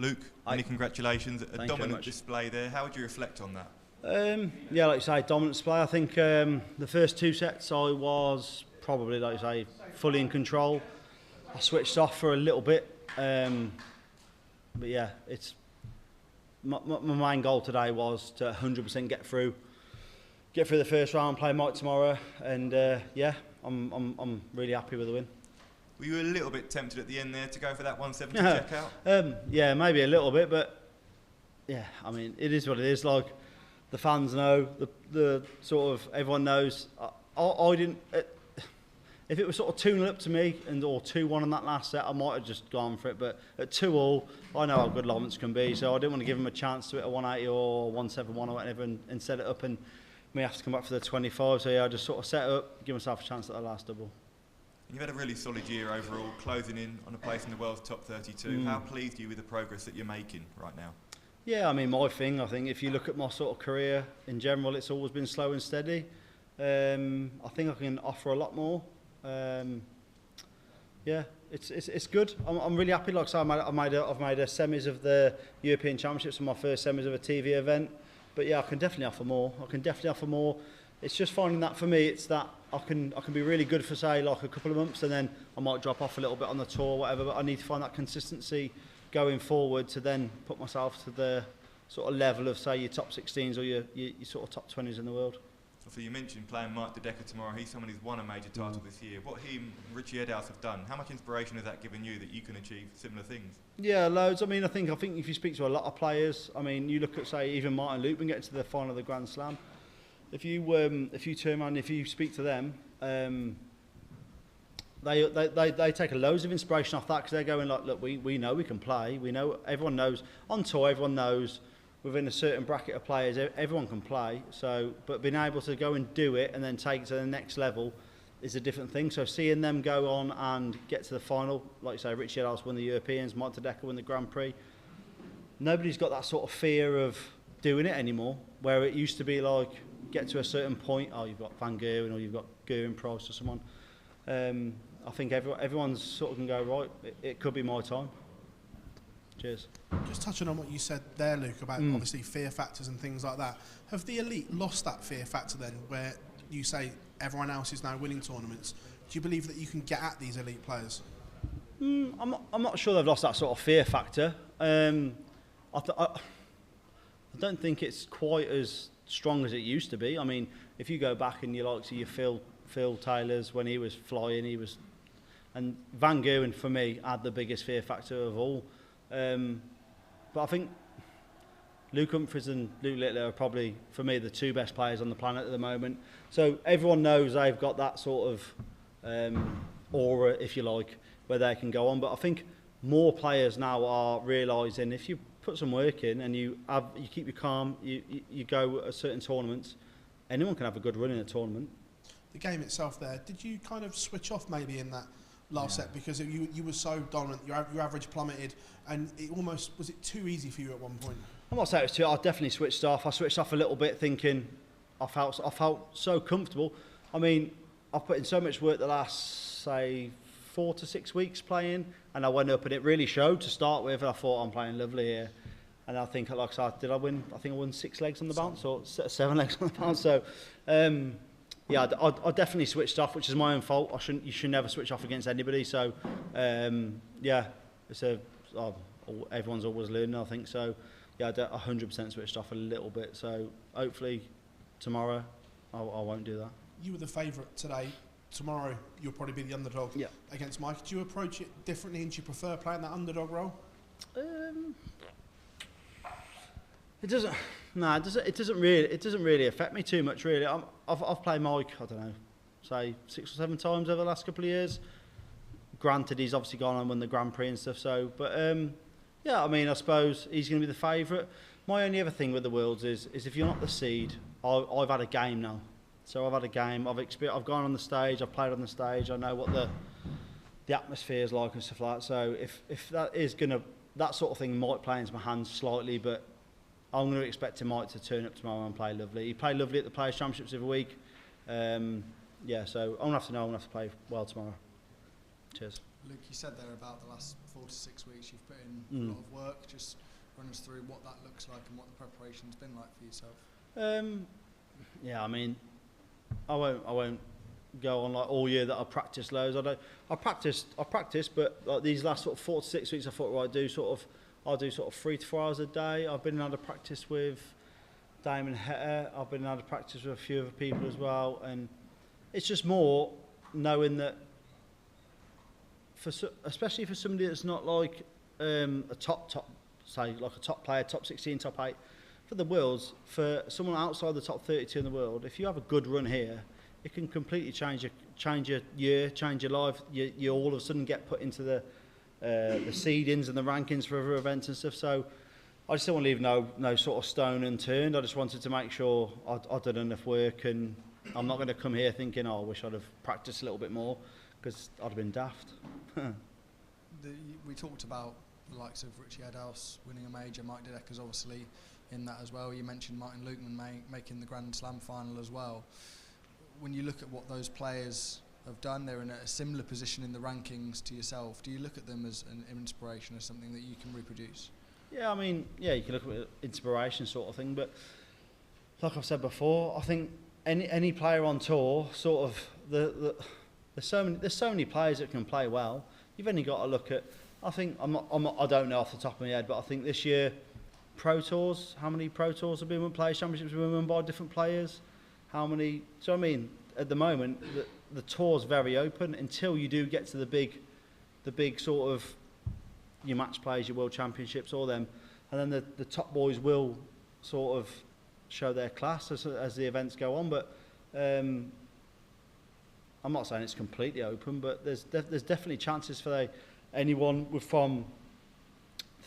Luke, many congratulations. A dominant display there. How would you reflect on that? Yeah, like you say, dominant display. I think the first 2 sets I was probably, like you say, fully in control. I switched off for a little bit, but yeah, it's my main goal today was to 100% get through the first round, play Mike tomorrow, and yeah, I'm really happy with the win. Were you a little bit tempted at the end there to go for that 170 check out? Yeah, maybe a little bit, but yeah, I mean, it is what it is. Like, the fans know, the sort of, everyone knows. I didn't, if it was sort of 2-0 up to me or 2-1 on that last set, I might have just gone for it, but at 2-2, I know how good Lourence can be, so I didn't want to give him a chance to hit a 180 or 171 or whatever and set it up and me have to come back for the 25, so yeah, I just sort of set it up, give myself a chance at the last double. You've had a really solid year overall, closing in on a place in the world's top 32. How pleased are you with the progress that you're making right now? Yeah, I mean, my thing, I think if you look at my sort of career in general, it's always been slow and steady. I think I can offer a lot more. Yeah, it's good. I'm really happy. Like I say, I've made a semis of the European Championships and my first semis of a TV event. But yeah, I can definitely offer more. It's just finding that for me, it's that I can be really good for, say, like a couple of months, and then I might drop off a little bit on the tour or whatever, but I need to find that consistency going forward to then put myself to the sort of level of, say, your top 16s or your sort of top 20s in the world. So you mentioned playing Mike tomorrow. He's someone who's won a major title this year. What he and Richie Woodhouse have done, how much inspiration has that given you that you can achieve similar things? Yeah, loads. I mean, I think if you speak to a lot of players, I mean, you look at, say, even Martin Luke and get to the final of the Grand Slam. If you turn around, if you speak to them, they take a loads of inspiration off that, because they're going like, look, we know we can play. We know, everyone knows on tour. Everyone knows within a certain bracket of players, everyone can play. So, but being able to go and do it and then take it to the next level is a different thing. So seeing them go on and get to the final, like you say, Richie Woodhouse won the Europeans, Mike won the Grand Prix. Nobody's got that sort of fear of doing it anymore, where it used to be like, get to a certain point, oh, you've got Van Gerwen or you've got Gerwen Price or someone. I think everyone's sort of can go, right, it could be my time. Cheers. Just touching on what you said there, Luke, about obviously fear factors and things like that. Have the elite lost that fear factor then, where you say everyone else is now winning tournaments? Do you believe that you can get at these elite players? I'm not sure they've lost that sort of fear factor. I don't think it's quite as strong as it used to be. I mean, if you go back and you like to your Phil Taylor's when he was flying, and Van Gerwen for me had the biggest fear factor of all. But I think Luke Humphries and Luke Littler are probably, for me, the 2 best players on the planet at the moment. So everyone knows they've got that sort of aura, if you like, where they can go on. But I think more players now are realising if you put some work in and you keep your calm, you go at certain tournaments, anyone can have a good run in a tournament. The game itself there, did you kind of switch off maybe in that last set, because you were so dominant, your average plummeted, and it almost, was it too easy for you at one point? I'm not saying it was too, I definitely switched off. I switched off a little bit thinking I felt so comfortable. I mean, I've put in so much work the last, say, 4 to 6 weeks playing, and I went up and it really showed to start with, and I thought I'm playing lovely here. And I think, like I said, did I win? I think I won 6 legs on the bounce, or 7 legs on the bounce. So, yeah, I definitely switched off, which is my own fault. You should never switch off against anybody. So, yeah, everyone's always learning, I think. So, yeah, I 100% switched off a little bit. So, hopefully, tomorrow I won't do that. You were the favourite today. Tomorrow you'll probably be the underdog against Mike. Do you approach it differently, and do you prefer playing that underdog role? It doesn't. No, it doesn't really affect me too much, really. I've played Mike, I don't know, say 6 or 7 times over the last couple of years. Granted, he's obviously gone and won the Grand Prix and stuff. So, but yeah, I mean, I suppose he's going to be the favourite. My only other thing with the Worlds is if you're not the seed, I've had a game now. So I've had a game. I've gone on the stage. I've played on the stage. I know what the atmosphere is like and stuff like that. So if that is that sort of thing might play into my hands slightly, but I'm going to expect Mike to turn up tomorrow and play lovely. He played lovely at the Players' Championships every week. Yeah, so I'm going to have to play well tomorrow. Cheers. Luke, you said there about the last 4 to 6 weeks you've put in a lot of work. Just run us through what that looks like and what the preparation's been like for yourself. Yeah, I mean, I won't go on like all year that I practice loads. I practice, but like these last sort of 4 to 6 weeks, I thought, right, I'll do sort of 3 to 4 hours a day. I've been able to practice with Damon Hetter. I've been able to practice with a few other people as well, and it's just more knowing that, especially for somebody that's not like a top, say like a top player, top 16, top 8, for the Worlds, for someone outside the top 32 in the world, if you have a good run here, it can completely change your year, change your life. You all of a sudden get put into the seedings and the rankings for other events and stuff. So I just don't want to leave no sort of stone unturned. I just wanted to make sure I'd done enough work, and I'm not going to come here thinking, oh, I wish I'd have practiced a little bit more, because I'd have been daft. We talked about the likes of Richie Woodhouse winning a major, Mike Dedecker's obviously in that as well. You mentioned Martin Lukeman making the Grand Slam final as well. When you look at what those players have done, they're in a similar position in the rankings to yourself. Do you look at them as an inspiration, as something that you can reproduce? Yeah, I mean, yeah, you can look at it, inspiration sort of thing, but like I've said before, I think any player on tour, sort of, there's so many players that can play well. You've only got to look at, I think, I don't know off the top of my head, but I think this year, Pro Tours, how many Pro Tours have been won, Players Championships have been won by different players? How many, so I mean, at the moment, the tour's very open until you do get to the big sort of, your match plays, your World Championships, all them, and then the top boys will sort of show their class as the events go on. But I'm not saying it's completely open, but there's definitely chances for anyone from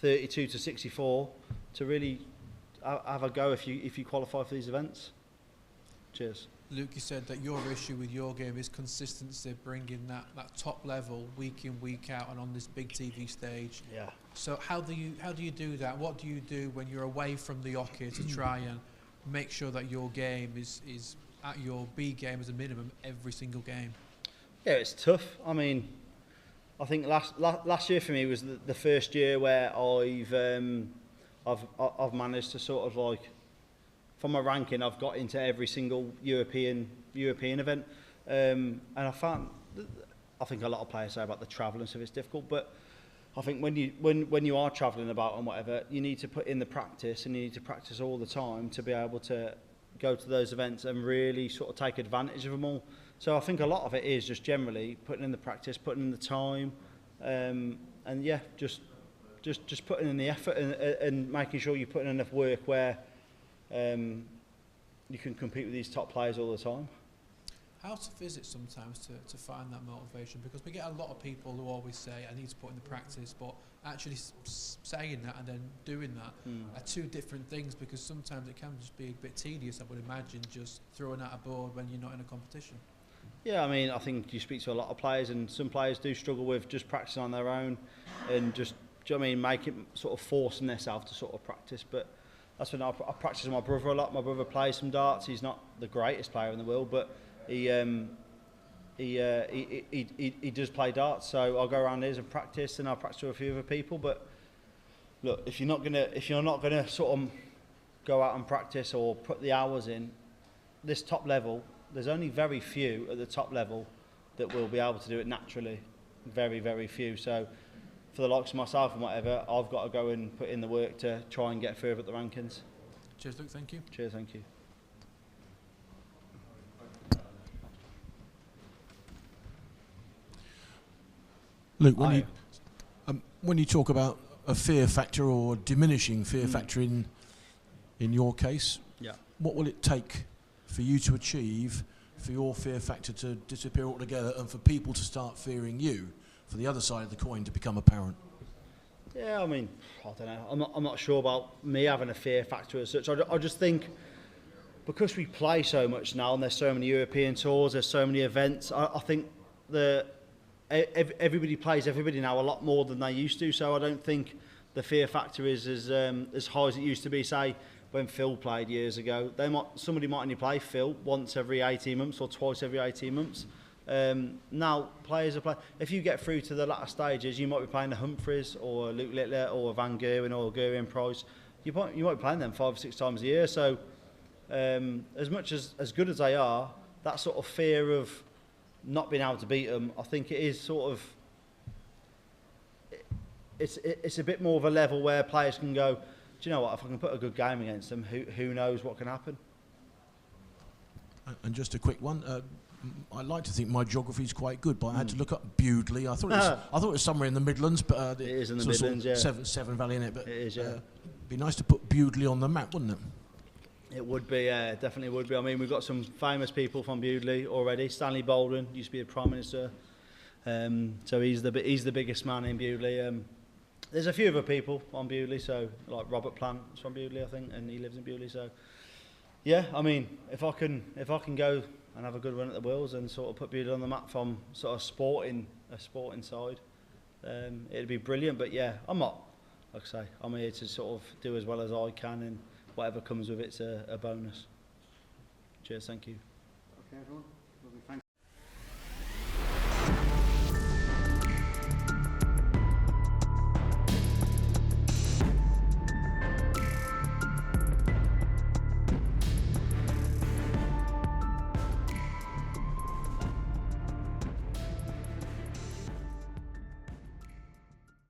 32 to 64 to really have a go if you qualify for these events. Cheers. Luke, you said that your issue with your game is consistency, bringing that top level week in, week out, and on this big TV stage. Yeah. So how do you do that? What do you do when you're away from the hockey to try and make sure that your game is at your B game as a minimum every single game? Yeah, it's tough. I mean, I think last year for me was the first year where I've managed to sort of like, from my ranking, I've got into every single European event, and I think a lot of players say about the travel and stuff, it's difficult, but I think when you are travelling about and whatever, you need to put in the practice, and you need to practice all the time to be able to go to those events and really sort of take advantage of them all. So I think a lot of it is just generally putting in the practice, putting in the time, and yeah, just putting in the effort and making sure you're putting enough work where you can compete with these top players all the time. How tough is it sometimes to find that motivation? Because we get a lot of people who always say, I need to put in the practice, but actually saying that and then doing that are two different things, because sometimes it can just be a bit tedious, I would imagine, just throwing out a board when you're not in a competition. Yeah, I mean, I think you speak to a lot of players, and some players do struggle with just practicing on their own and just, do you know what I mean, make it sort of forcing themselves to sort of practice. But that's when I practice with my brother a lot. My brother plays some darts. He's not the greatest player in the world, but he does play darts. So I'll go around his and practice, and I'll practice with a few other people. But look, if you're not gonna sort of go out and practice or put the hours in, this top level, there's only very few at the top level that will be able to do it naturally. Very, very few. So for the likes of myself and whatever, I've got to go and put in the work to try and get further at the rankings. Cheers, Luke. Thank you. Cheers, thank you. Luke, when you talk about a fear factor or diminishing fear factor in your case, what will it take for you to achieve for your fear factor to disappear altogether and for people to start fearing you, for the other side of the coin to become apparent? Yeah, I mean, I don't know. I'm not sure about me having a fear factor as such. I just think because we play so much now and there's so many European tours, there's so many events, I think everybody plays everybody now a lot more than they used to. So I don't think the fear factor is as high as it used to be, say, when Phil played years ago. Somebody might only play Phil once every 18 months or twice every 18 months. Now players are playing. If you get through to the latter stages, you might be playing the Humphries or Luke Littler or Van Gerwen or Gerwen Price. You might be playing them 5 or 6 times a year. So as much as good as they are, that sort of fear of not being able to beat them, I think it is sort of. It's a bit more of a level where players can go, do you know what, if I can put a good game against them, who knows what can happen. And just a quick one, I like to think my geography is quite good, but I had to look up Bewdley. I thought it was somewhere in the Midlands, but it is in the Midlands, yeah. Severn Valley in it, but it is, yeah. It'd be nice to put Bewdley on the map, wouldn't it? It would be, yeah, definitely would be. I mean, we've got some famous people from Bewdley already. Stanley Baldwin used to be the Prime Minister, so he's the biggest man in Bewdley. There's a few other people on Bewdley, so like Robert Plant's from Bewdley, I think, and he lives in Bewdley. So, yeah, I mean, if I can go and have a good run at the Worlds and sort of put Bewdley on the map from sort of sporting side, it'd be brilliant. But yeah, I'm not, like I say, I'm here to sort of do as well as I can, and whatever comes with it's a bonus. Cheers, thank you. Okay, everyone. Lovely, thank you.